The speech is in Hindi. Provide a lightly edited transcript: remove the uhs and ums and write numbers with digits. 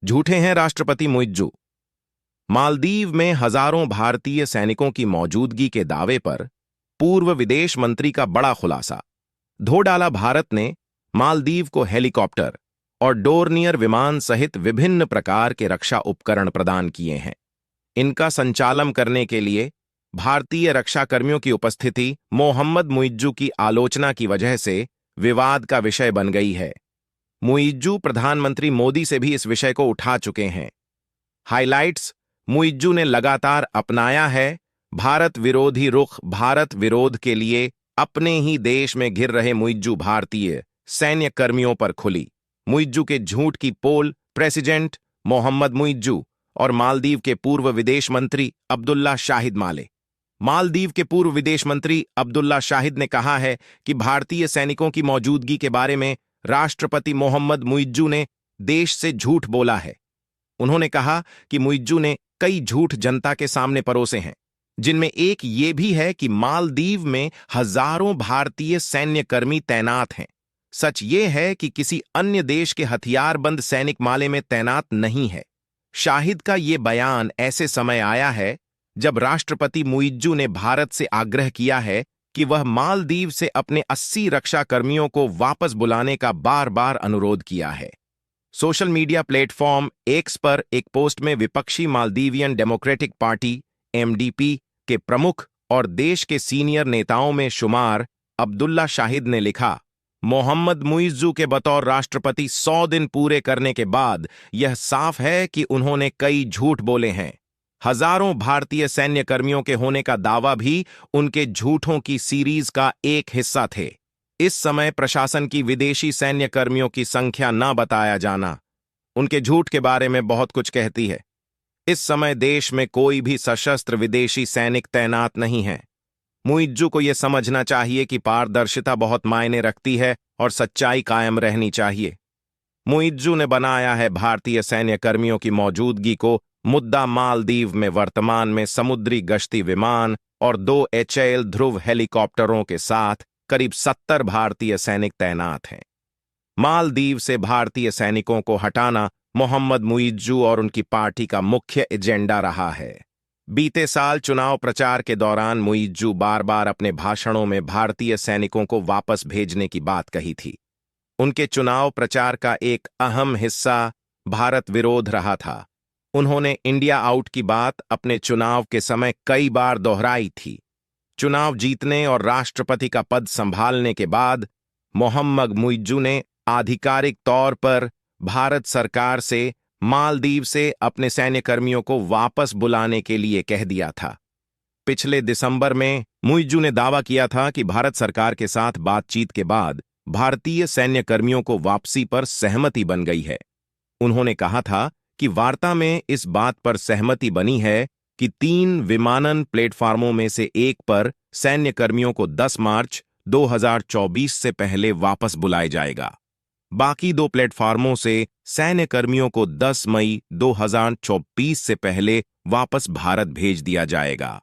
झूठे हैं राष्ट्रपति मुइज्जू। मालदीव में हजारों भारतीय सैनिकों की मौजूदगी के दावे पर पूर्व विदेश मंत्री का बड़ा खुलासा। धो डाला भारत ने मालदीव को हेलीकॉप्टर और डोर्नियर विमान सहित विभिन्न प्रकार के रक्षा उपकरण प्रदान किए हैं। इनका संचालन करने के लिए भारतीय रक्षाकर्मियों की उपस्थिति मोहम्मद मुइज्जू की आलोचना की वजह से विवाद का विषय बन गई है। मुइज्जू प्रधानमंत्री मोदी से भी इस विषय को उठा चुके हैं। हाइलाइट्स: मुइज्जू ने लगातार अपनाया है भारत विरोधी रुख। भारत विरोध के लिए अपने ही देश में घिर रहे मुइज्जू भारतीय सैन्य कर्मियों पर खुली। मुइज्जू के झूठ की पोल प्रेसिडेंट मोहम्मद मुइज्जू और मालदीव के पूर्व विदेश मंत्री अब्दुल्ला शाहिद माले। मालदीव के पूर्व विदेश मंत्री अब्दुल्ला शाहिद ने कहा है कि भारतीय सैनिकों की मौजूदगी के बारे में राष्ट्रपति मोहम्मद मुइज्जू ने देश से झूठ बोला है। उन्होंने कहा कि मुइज्जू ने कई झूठ जनता के सामने परोसे हैं, जिनमें एक ये भी है कि मालदीव में हजारों भारतीय सैन्य कर्मी तैनात हैं। सच ये है कि किसी अन्य देश के हथियारबंद सैनिक माले में तैनात नहीं है। शाहिद का ये बयान ऐसे समय आया है जब राष्ट्रपति मुइज्जू ने भारत से आग्रह किया है कि वह मालदीव से अपने 80 रक्षा कर्मियों को वापस बुलाने का बार बार अनुरोध किया है। सोशल मीडिया प्लेटफॉर्म एक्स पर एक पोस्ट में विपक्षी मालदीवियन डेमोक्रेटिक पार्टी (एमडीपी) के प्रमुख और देश के सीनियर नेताओं में शुमार अब्दुल्ला शाहिद ने लिखा, मोहम्मद मुइज्जू के बतौर राष्ट्रपति 100 दिन पूरे करने के बाद यह साफ है कि उन्होंने कई झूठ बोले हैं। हजारों भारतीय सैन्य कर्मियों के होने का दावा भी उनके झूठों की सीरीज का एक हिस्सा थे। इस समय प्रशासन की विदेशी सैन्य कर्मियों की संख्या न बताया जाना उनके झूठ के बारे में बहुत कुछ कहती है। इस समय देश में कोई भी सशस्त्र विदेशी सैनिक तैनात नहीं है। मुइज्जू को यह समझना चाहिए कि पारदर्शिता बहुत मायने रखती है और सच्चाई कायम रहनी चाहिए। मुइज्जू ने बनाया है भारतीय सैन्य कर्मियों की मौजूदगी को मुद्दा। मालदीव में वर्तमान में समुद्री गश्ती विमान और 2 HAL ध्रुव हेलीकॉप्टरों के साथ करीब 70 भारतीय सैनिक तैनात हैं। मालदीव से भारतीय सैनिकों को हटाना मोहम्मद मुइज्जू और उनकी पार्टी का मुख्य एजेंडा रहा है। बीते साल चुनाव प्रचार के दौरान मुइज्जू बार बार अपने भाषणों में भारतीय सैनिकों को वापस भेजने की बात कही थी। उनके चुनाव प्रचार का एक अहम हिस्सा भारत विरोध रहा था। उन्होंने इंडिया आउट की बात अपने चुनाव के समय कई बार दोहराई थी। चुनाव जीतने और राष्ट्रपति का पद संभालने के बाद मोहम्मद मुइज्जू ने आधिकारिक तौर पर भारत सरकार से मालदीव से अपने सैन्य कर्मियों को वापस बुलाने के लिए कह दिया था। पिछले दिसंबर में मुइज्जू ने दावा किया था कि भारत सरकार के साथ बातचीत के बाद भारतीय सैन्य कर्मियों को वापसी पर सहमति बन गई है। उन्होंने कहा था कि वार्ता में इस बात पर सहमति बनी है कि 3 विमानन प्लेटफार्मों में से एक पर सैन्य कर्मियों को 10 मार्च 2024 से पहले वापस बुलाया जाएगा। बाकी 2 प्लेटफार्मों से सैन्य कर्मियों को 10 मई 2024 से पहले वापस भारत भेज दिया जाएगा।